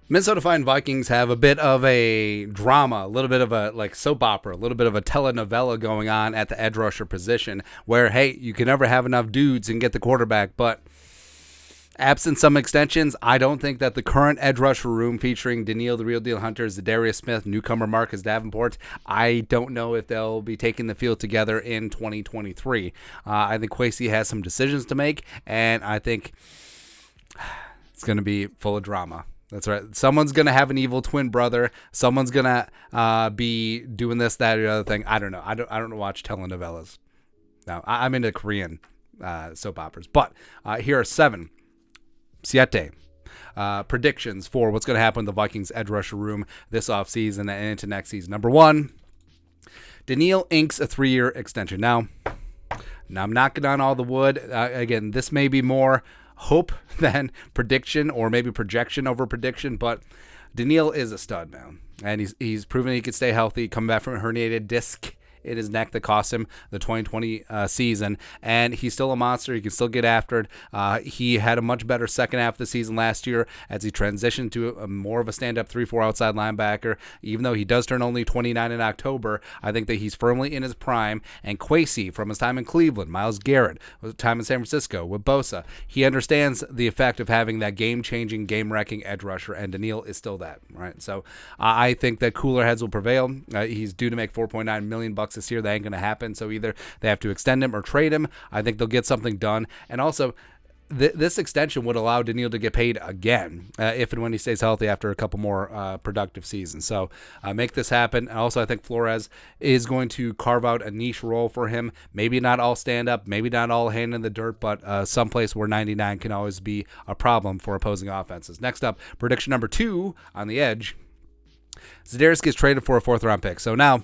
Minnesota Vikings have a bit of a drama, a little bit of a soap opera, a little bit of a telenovela going on at the edge rusher position where, hey, you can never have enough dudes and get the quarterback, but absent some extensions, I don't think that the current edge rusher room featuring Danielle, the real deal Hunter, Za'Darius Smith, newcomer Marcus Davenport, I don't know if they'll be taking the field together in 2023. I think Kwesi has some decisions to make, and I think it's going to be full of drama. That's right. Someone's going to have an evil twin brother. Someone's going to be doing this, that, or the other thing. I don't know. I don't watch telenovelas. No, I'm into Korean soap operas. But here are 7 predictions for what's going to happen in the Vikings edge rusher room this offseason and into next season. Number 1, Danielle inks a 3-year extension. Now, I'm knocking on all the wood. Again, this may be more hope than prediction, or maybe projection over prediction, but Danielle is a stud, man. And he's proven he could stay healthy, coming back from a herniated disc in his neck that cost him the 2020 season, and he's still a monster. He can still get after it. He had a much better second half of the season last year as he transitioned to more of a stand-up 3-4 outside linebacker. Even though he does turn only 29 in October, I think that he's firmly in his prime. And Kwesi, from his time in Cleveland, Myles Garrett, time in San Francisco with Bosa, he understands the effect of having that game-changing, game-wrecking edge rusher, and Danielle is still that, right? So I think that cooler heads will prevail. He's due to make $4.9 million this year. That ain't going to happen. So either they have to extend him or trade him. I think they'll get something done. And also, this extension would allow Danielle to get paid again if and when he stays healthy after a couple more productive seasons. So make this happen. And also, I think Flores is going to carve out a niche role for him. Maybe not all stand up, maybe not all hand in the dirt, but someplace where 99 can always be a problem for opposing offenses. Next up, prediction number 2 on the edge. Za'Darius gets traded for a 4th-round pick. So now,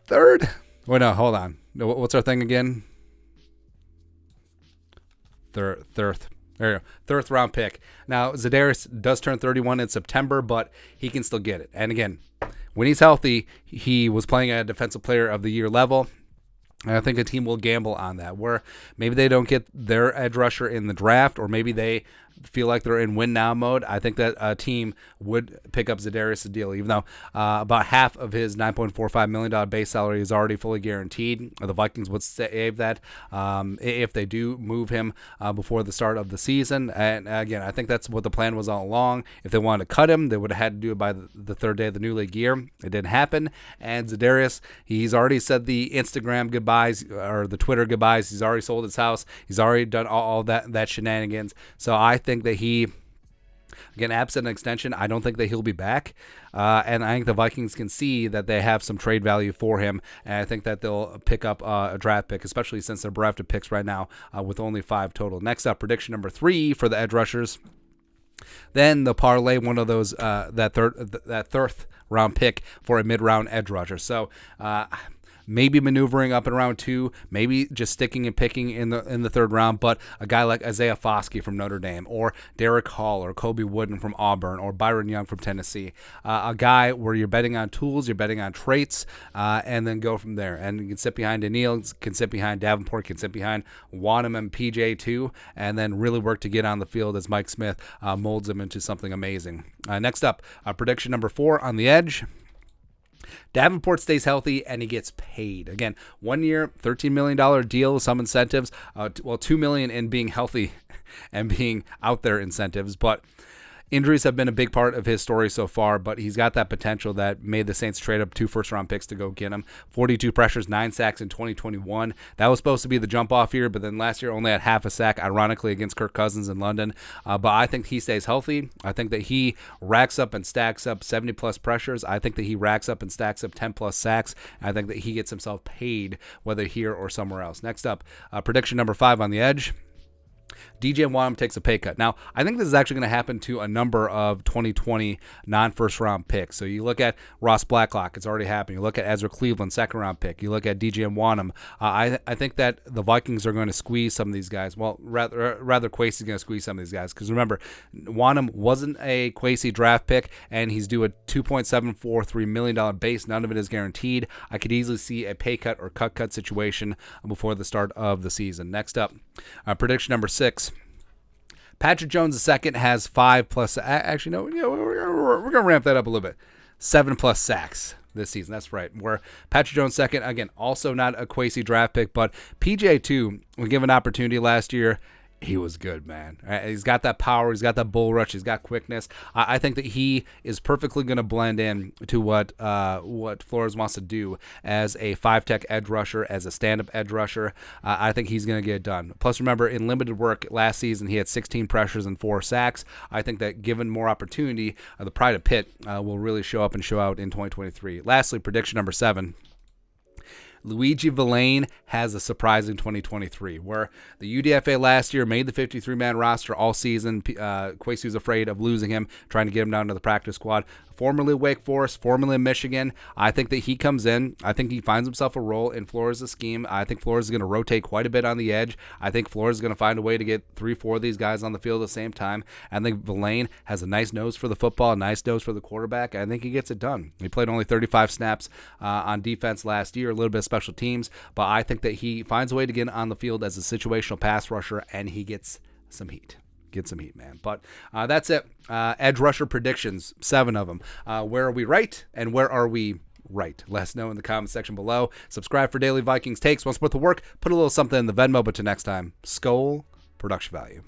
3rd? Wait, no, hold on. What's our thing again? There you go. 3rd round pick. Now, Za'Darius does turn 31 in September, but he can still get it. And again, when he's healthy, he was playing at a defensive player of the year level. And I think a team will gamble on that, where maybe they don't get their edge rusher in the draft, or maybe they feel like they're in win now mode. I think that a team would pick up Za'Darius' deal, even though about half of his $9.45 million base salary is already fully guaranteed. The Vikings would save that if they do move him before the start of the season. And again, I think that's what the plan was all along. If they wanted to cut him, they would have had to do it by the 3rd day of the new league year. It didn't happen. And Za'Darius, he's already said the Instagram goodbyes or the Twitter goodbyes. He's already sold his house. He's already done all that shenanigans. So I think that he, again, absent an extension, I don't think that he'll be back. And I think the Vikings can see that they have some trade value for him. And I think that they'll pick up a draft pick, especially since they're bereft of picks right now with only 5 total. Next up, prediction number 3 for the edge rushers. Then they'll parlay one of those, that 3rd round pick for a mid-round edge rusher. So, maybe maneuvering up in round 2, maybe just sticking and picking in the 3rd round, but a guy like Isaiah Foskey from Notre Dame, or Derek Hall, or Kobe Wooden from Auburn, or Byron Young from Tennessee, a guy where you're betting on tools, you're betting on traits, and then go from there. And you can sit behind Danielle, can sit behind Davenport, can sit behind Wanham and PJ too, and then really work to get on the field as Mike Smith molds him into something amazing. Next up, prediction number 4 on the edge. Davenport stays healthy and he gets paid. Again, 1 year, $13 million deal, some incentives. $2 million in being healthy and being out there incentives. But injuries have been a big part of his story so far, but he's got that potential that made the Saints trade up 2 first-round picks to go get him. 42 pressures, 9 sacks in 2021. That was supposed to be the jump-off year, but then last year only had half a sack, ironically, against Kirk Cousins in London. But I think he stays healthy. I think that he racks up and stacks up 70-plus pressures. I think that he racks up and stacks up 10-plus sacks. I think that he gets himself paid, whether here or somewhere else. Next up, prediction number 5 on the edge. DJ Wanham takes a pay cut. Now, I think this is actually going to happen to a number of 2020 non-first-round picks. So you look at Ross Blacklock, it's already happened. You look at Ezra Cleveland, second-round pick. You look at DJ Wanham. I think that the Vikings are going to squeeze some of these guys. Well, rather Kwesi's going to squeeze some of these guys. Because remember, Wanham wasn't a Kwesi draft pick, and he's due a $2.743 million base. None of it is guaranteed. I could easily see a pay cut or cut situation before the start of the season. Next up, prediction number 6. Patrick Jones, the second, has 5+. Actually, no, we're going to ramp that up a little bit. 7+ sacks this season. That's right. Where Patrick Jones, second, again, also not a Kwesi draft pick, but PJ2, when given an opportunity last year, he was good, man. He's got that power. He's got that bull rush. He's got quickness. I think that he is perfectly going to blend in to what Flores wants to do as a 5-tech edge rusher, as a stand-up edge rusher. I think he's going to get it done. Plus, remember, in limited work last season, he had 16 pressures and 4 sacks. I think that given more opportunity, the pride of Pitt will really show up and show out in 2023. Lastly, prediction number 7. Luigi Villain has a surprising 2023, where the UDFA last year made the 53-man roster all season. Kwesi was afraid of losing him, trying to get him down to the practice squad. Formerly Wake Forest, formerly Michigan. I think that he comes in. I think he finds himself a role in Flores' scheme. I think Flores is going to rotate quite a bit on the edge. I think Flores is going to find a way to get 3-4 of these guys on the field at the same time. I think Villain has a nice nose for the football, a nice nose for the quarterback. I think he gets it done. He played only 35 snaps on defense last year, a little bit of special teams, but I think that he finds a way to get on the field as a situational pass rusher, and he gets some heat. Get some heat, man. But that's it. Edge rusher predictions, 7 of them. Where are we right, and where are we right? Let us know in the comment section below. Subscribe for daily Vikings takes. Want to support the work? Put a little something in the Venmo. But till next time, Skol Production Value.